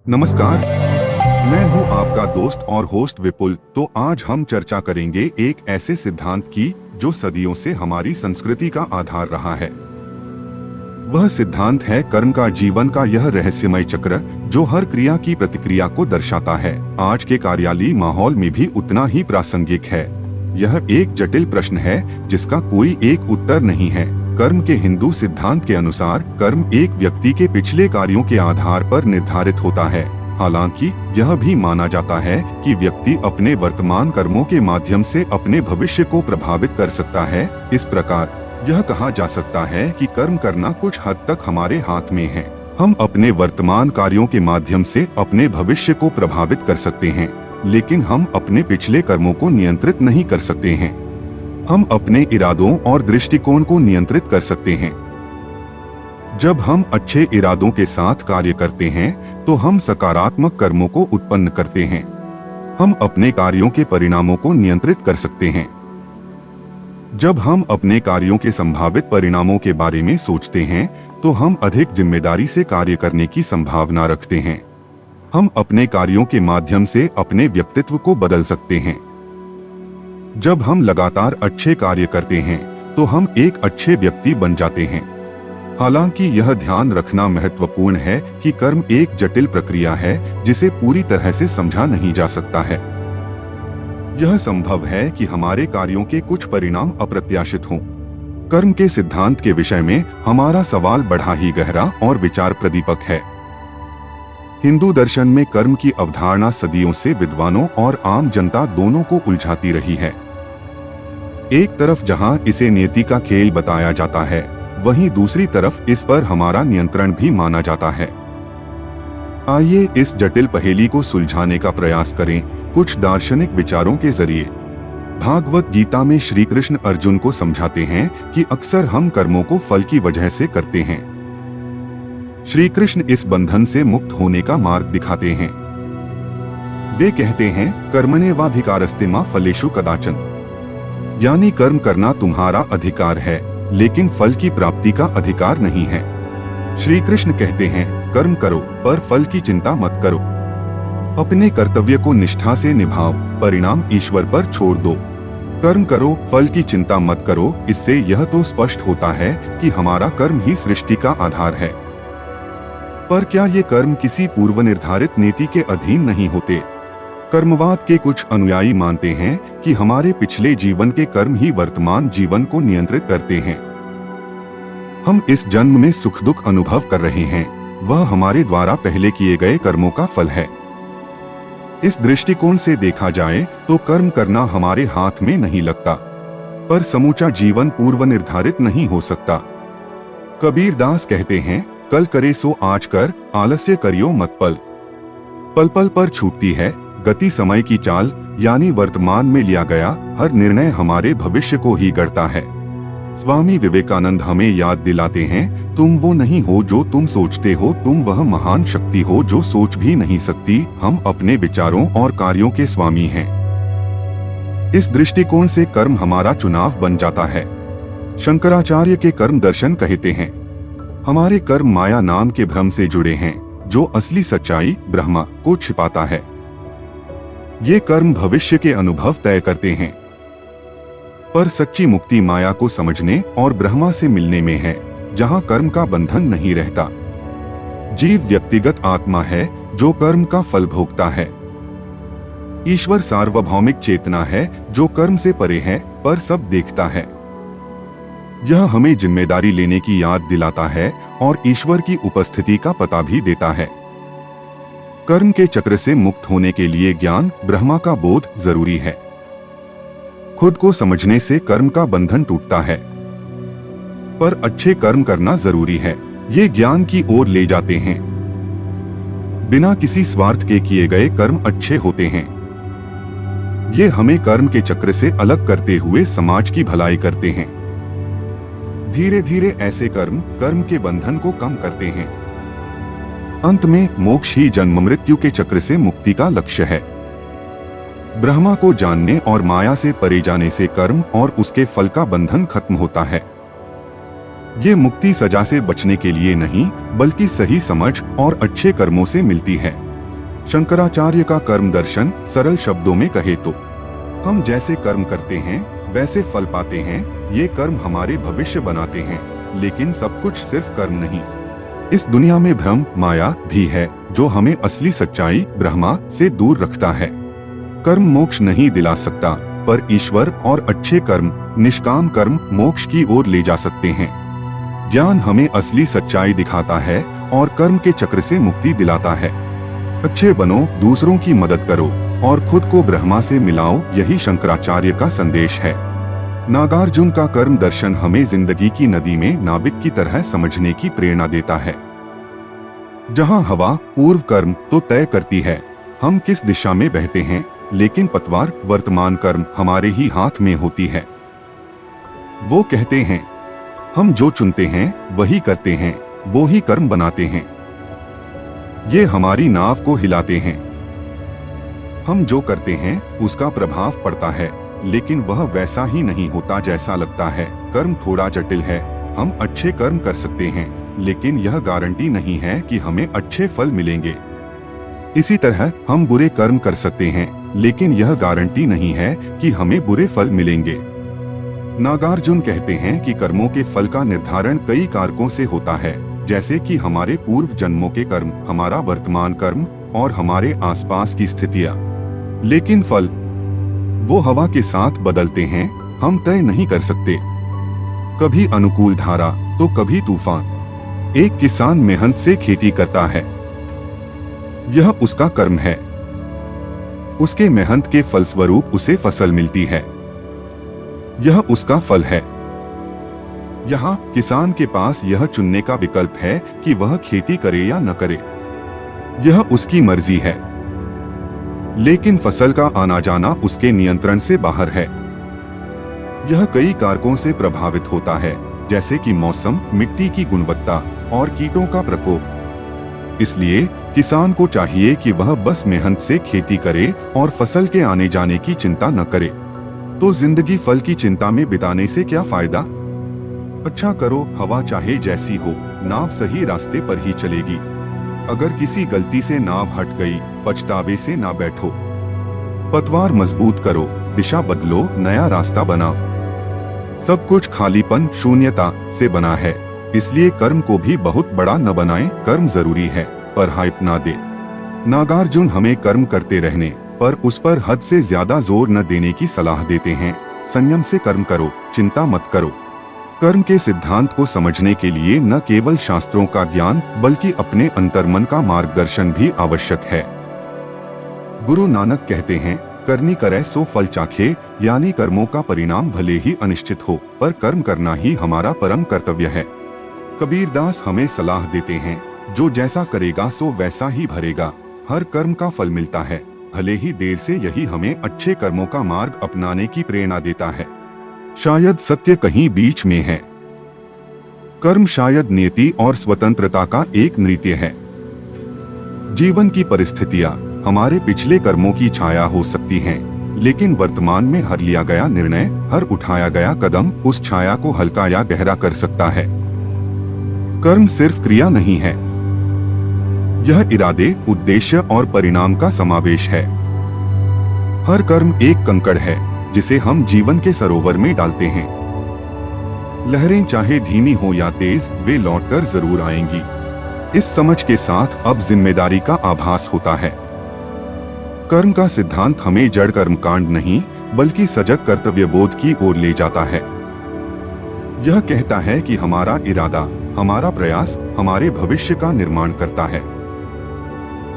नमस्कार। मैं हूं आपका दोस्त और होस्ट विपुल। तो आज हम चर्चा करेंगे एक ऐसे सिद्धांत की जो सदियों से हमारी संस्कृति का आधार रहा है। वह सिद्धांत है कर्म का, जीवन का यह रहस्यमय चक्र जो हर क्रिया की प्रतिक्रिया को दर्शाता है। आज के कार्यालयी माहौल में भी उतना ही प्रासंगिक है। यह एक जटिल प्रश्न है जिसका कोई एक उत्तर नहीं है। कर्म के हिंदू सिद्धांत के अनुसार कर्म एक व्यक्ति के पिछले कार्यों के आधार पर निर्धारित होता है। हालांकि यह भी माना जाता है कि व्यक्ति अपने वर्तमान कर्मों के माध्यम से अपने भविष्य को प्रभावित कर सकता है। इस प्रकार यह कहा जा सकता है कि कर्म करना कुछ हद तक हमारे हाथ में है। हम अपने वर्तमान कार्यों के माध्यम से अपने भविष्य को प्रभावित कर सकते हैं, लेकिन हम अपने पिछले कर्मों को नियंत्रित नहीं कर सकते हैं। हम अपने इरादों और दृष्टिकोण को नियंत्रित कर सकते हैं। जब हम अच्छे इरादों के साथ कार्य करते हैं तो हम सकारात्मक कर्मों को उत्पन्न करते हैं। हम अपने कार्यों के परिणामों को नियंत्रित कर सकते हैं। जब हम अपने कार्यों के संभावित परिणामों के बारे में सोचते हैं तो हम अधिक जिम्मेदारी से कार्य करने की संभावना रखते हैं। हम अपने कार्यों के माध्यम से अपने व्यक्तित्व को बदल सकते हैं। जब हम लगातार अच्छे कार्य करते हैं तो हम एक अच्छे व्यक्ति बन जाते हैं। हालांकि यह ध्यान रखना महत्वपूर्ण है कि कर्म एक जटिल प्रक्रिया है जिसे पूरी तरह से समझा नहीं जा सकता है। यह संभव है कि हमारे कार्यों के कुछ परिणाम अप्रत्याशित हों। कर्म के सिद्धांत के विषय में हमारा सवाल बड़ा ही गहरा और विचार प्रदीपक है। हिंदू दर्शन में कर्म की अवधारणा सदियों से विद्वानों और आम जनता दोनों को उलझाती रही है। एक तरफ जहां इसे नियति का खेल बताया जाता है, वहीं दूसरी तरफ इस पर हमारा नियंत्रण भी माना जाता है। आइए इस जटिल पहेली को सुलझाने का प्रयास करें कुछ दार्शनिक विचारों के जरिए। भागवत गीता में श्री कृष्ण अर्जुन को समझाते हैं कि अक्सर हम कर्मों को फल की वजह से करते हैं। श्री कृष्ण इस बंधन से मुक्त होने का मार्ग दिखाते हैं। वे कहते हैं, कर्मण्येवाधिकारस्ते मा फलेषु कदाचन, यानी कर्म करना तुम्हारा अधिकार है, लेकिन फल की प्राप्ति का अधिकार नहीं है। श्री कृष्ण कहते हैं, कर्म करो पर फल की चिंता मत करो। अपने कर्तव्य को निष्ठा से निभाओ, परिणाम ईश्वर पर छोड़ दो। कर्म करो, फल की चिंता मत करो। इससे यह तो स्पष्ट होता है कि हमारा कर्म ही सृष्टि का आधार है। पर क्या ये कर्म किसी पूर्व निर्धारित नीति के अधीन नहीं होते? कर्मवाद के कुछ अनुयायी मानते हैं कि हमारे पिछले जीवन के कर्म ही वर्तमान जीवन को नियंत्रित करते हैं। हम इस जन्म में सुख दुख अनुभव कर रहे हैं, वह हमारे द्वारा पहले किए गए कर्मों का फल है। इस दृष्टिकोण से देखा जाए तो कर्म करना हमारे हाथ में नहीं लगता, पर समूचा जीवन पूर्व निर्धारित नहीं हो सकता। कबीर दास कहते हैं, कल करे सो आज कर, आलस्य करियो मत पल। पल पल पर छूटती है गति समय की चाल, यानी वर्तमान में लिया गया हर निर्णय हमारे भविष्य को ही गढ़ता है। स्वामी विवेकानंद हमें याद दिलाते हैं, तुम वो नहीं हो जो तुम सोचते हो, तुम वह महान शक्ति हो जो सोच भी नहीं सकती। हम अपने विचारों और कार्यों के स्वामी हैं। इस दृष्टिकोण से कर्म हमारा चुनाव बन जाता है। शंकराचार्य के कर्म दर्शन कहते हैं, हमारे कर्म माया नाम के भ्रम से जुड़े हैं जो असली सच्चाई ब्रह्मा को छिपाता है। ये कर्म भविष्य के अनुभव तय करते हैं, पर सच्ची मुक्ति माया को समझने और ब्रह्मा से मिलने में है, जहां कर्म का बंधन नहीं रहता। जीव व्यक्तिगत आत्मा है जो कर्म का फल भोगता है। ईश्वर सार्वभौमिक चेतना है जो कर्म से परे है पर सब देखता है। यह हमें जिम्मेदारी लेने की याद दिलाता है और ईश्वर की उपस्थिति का पता भी देता है। कर्म के चक्र से मुक्त होने के लिए ज्ञान, ब्रह्मा का बोध जरूरी है। खुद को समझने से कर्म का बंधन टूटता है, पर अच्छे कर्म करना जरूरी है। ये ज्ञान की ओर ले जाते हैं। बिना किसी स्वार्थ के किए गए कर्म अच्छे होते हैं। ये हमें कर्म के चक्र से अलग करते हुए समाज की भलाई करते हैं। धीरे धीरे ऐसे कर्म कर्म के बंधन को कम करते हैं। अंत में मोक्ष ही जन्म मृत्यु के चक्र से मुक्ति का लक्ष्य है। ब्रह्मा को जानने और माया से परे जाने से कर्म और उसके फल का बंधन खत्म होता है। ये मुक्ति सजा से बचने के लिए नहीं, बल्कि सही समझ और अच्छे कर्मों से मिलती है। शंकराचार्य का कर्म दर्शन सरल शब्दों में कहे तो हम जैसे कर्म करते हैं वैसे फल पाते हैं। ये कर्म हमारे भविष्य बनाते हैं, लेकिन सब कुछ सिर्फ कर्म नहीं। इस दुनिया में भ्रम माया भी है जो हमें असली सच्चाई ब्रह्मा से दूर रखता है। कर्म मोक्ष नहीं दिला सकता, पर ईश्वर और अच्छे कर्म निष्काम कर्म मोक्ष की ओर ले जा सकते हैं। ज्ञान हमें असली सच्चाई दिखाता है और कर्म के चक्र से मुक्ति दिलाता है। अच्छे बनो, दूसरों की मदद करो और खुद को ब्रह्मा से मिलाओ, यही शंकराचार्य का संदेश है। नागार्जुन का कर्म दर्शन हमें जिंदगी की नदी में नाविक की तरह समझने की प्रेरणा देता है। जहां हवा पूर्व कर्म तो तय करती है हम किस दिशा में बहते हैं, लेकिन पतवार वर्तमान कर्म हमारे ही हाथ में होती है। वो कहते हैं हम जो चुनते हैं वही करते हैं, वो ही कर्म बनाते हैं। ये हमारी नाव को हिलाते हैं। हम जो करते हैं उसका प्रभाव पड़ता है, लेकिन वह वैसा ही नहीं होता जैसा लगता है। कर्म थोड़ा जटिल है। हम अच्छे कर्म कर सकते हैं, लेकिन यह गारंटी नहीं है कि हमें अच्छे फल मिलेंगे। इसी तरह हम बुरे कर्म कर सकते हैं, लेकिन यह गारंटी नहीं है कि हमें बुरे फल मिलेंगे। नागार्जुन कहते हैं कि कर्मों के फल का निर्धारण कई कारकों से होता है, जैसे कि हमारे पूर्व जन्मों के कर्म, हमारा वर्तमान कर्म और हमारे आसपास की स्थितियां। लेकिन फल वो हवा के साथ बदलते हैं, हम तय नहीं कर सकते। कभी अनुकूल धारा तो कभी तूफान। एक किसान मेहनत से खेती करता है, यह उसका कर्म है। उसके मेहनत के फलस्वरूप उसे फसल मिलती है, यह उसका फल है। यहाँ किसान के पास यह चुनने का विकल्प है कि वह खेती करे या न करे, यह उसकी मर्जी है। लेकिन फसल का आना जाना उसके नियंत्रण से बाहर है। यह कई कारकों से प्रभावित होता है, जैसे कि मौसम, मिट्टी की गुणवत्ता और कीटों का प्रकोप। इसलिए किसान को चाहिए कि वह बस मेहनत से खेती करे और फसल के आने जाने की चिंता न करे। तो जिंदगी फल की चिंता में बिताने से क्या फायदा? अच्छा करो, हवा चाहे जैसी हो, नाव सही रास्ते पर ही चलेगी। अगर किसी गलती से नाव हट गई, पछतावे से ना बैठो। पतवार मजबूत करो, दिशा बदलो, नया रास्ता बनाओ। सब कुछ खालीपन, शून्यता से बना है, इसलिए कर्म को भी बहुत बड़ा न बनाएं। कर्म जरूरी है, पर हाइप ना दे। नागार्जुन हमें कर्म करते रहने पर उस पर हद से ज्यादा जोर न देने की सलाह देते हैं। संयम से कर्म करो, चिंता मत करो। कर्म के सिद्धांत को समझने के लिए न केवल शास्त्रों का ज्ञान बल्कि अपने अंतर्मन का मार्गदर्शन भी आवश्यक है। गुरु नानक कहते हैं, करनी करे सो फल चाखे, यानी कर्मों का परिणाम भले ही अनिश्चित हो, पर कर्म करना ही हमारा परम कर्तव्य है। कबीरदास हमें सलाह देते हैं, जो जैसा करेगा सो वैसा ही भरेगा। हर कर्म का फल मिलता है, भले ही देर से। यही हमें अच्छे कर्मों का मार्ग अपनाने की प्रेरणा देता है। शायद सत्य कहीं बीच में है। कर्म शायद नियति और स्वतंत्रता का एक नृत्य है। जीवन की परिस्थितियां हमारे पिछले कर्मों की छाया हो सकती हैं, लेकिन वर्तमान में हर लिया गया निर्णय, हर उठाया गया कदम उस छाया को हल्का या गहरा कर सकता है। कर्म सिर्फ क्रिया नहीं है, यह इरादे, उद्देश्य और परिणाम का समावेश है। हर कर्म एक कंकड़ है जिसे हम जीवन के सरोवर में डालते हैं। लहरें चाहे धीमी हो या तेज, वे लौटकर जरूर आएंगी। इस समझ के साथ अब जिम्मेदारी का आभास होता है। कर्म का सिद्धांत हमें जड़ कर्मकांड नहीं बल्कि सजग कर्तव्य बोध की ओर ले जाता है। यह कहता है कि हमारा इरादा, हमारा प्रयास हमारे भविष्य का निर्माण करता है।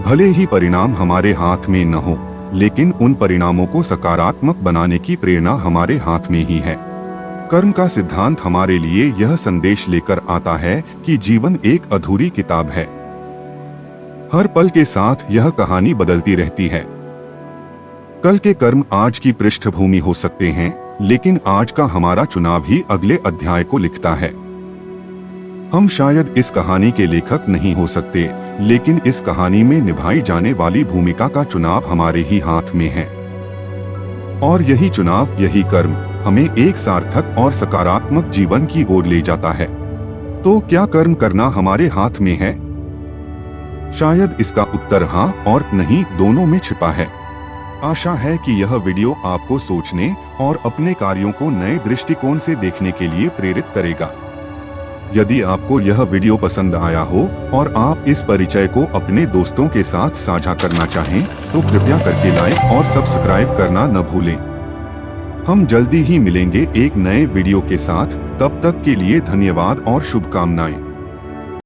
भले ही परिणाम हमारे हाथ में न हो, लेकिन उन परिणामों को सकारात्मक बनाने की प्रेरणा हमारे हाथ में ही है। कर्म का सिद्धांत हमारे लिए यह संदेश लेकर आता है कि जीवन एक अधूरी किताब है। हर पल के साथ यह कहानी बदलती रहती है। कल के कर्म आज की पृष्ठभूमि हो सकते हैं, लेकिन आज का हमारा चुनाव ही अगले अध्याय को लिखता है। हम शायद इस कहानी के लेखक नहीं हो सकते, लेकिन इस कहानी में निभाई जाने वाली भूमिका का चुनाव हमारे ही हाथ में है। और यही चुनाव, यही कर्म हमें एक सार्थक और सकारात्मक जीवन की ओर ले जाता है। तो क्या कर्म करना हमारे हाथ में है? शायद इसका उत्तर हाँ और नहीं दोनों में छिपा है। आशा है कि यह वीडियो आपको सोचने और अपने कार्यों को नए दृष्टिकोण से देखने के लिए प्रेरित करेगा। यदि आपको यह वीडियो पसंद आया हो और आप इस परिचय को अपने दोस्तों के साथ साझा करना चाहें, तो कृपया करके लाइक और सब्सक्राइब करना न भूलें। हम जल्दी ही मिलेंगे एक नए वीडियो के साथ। तब तक के लिए धन्यवाद और शुभकामनाएं।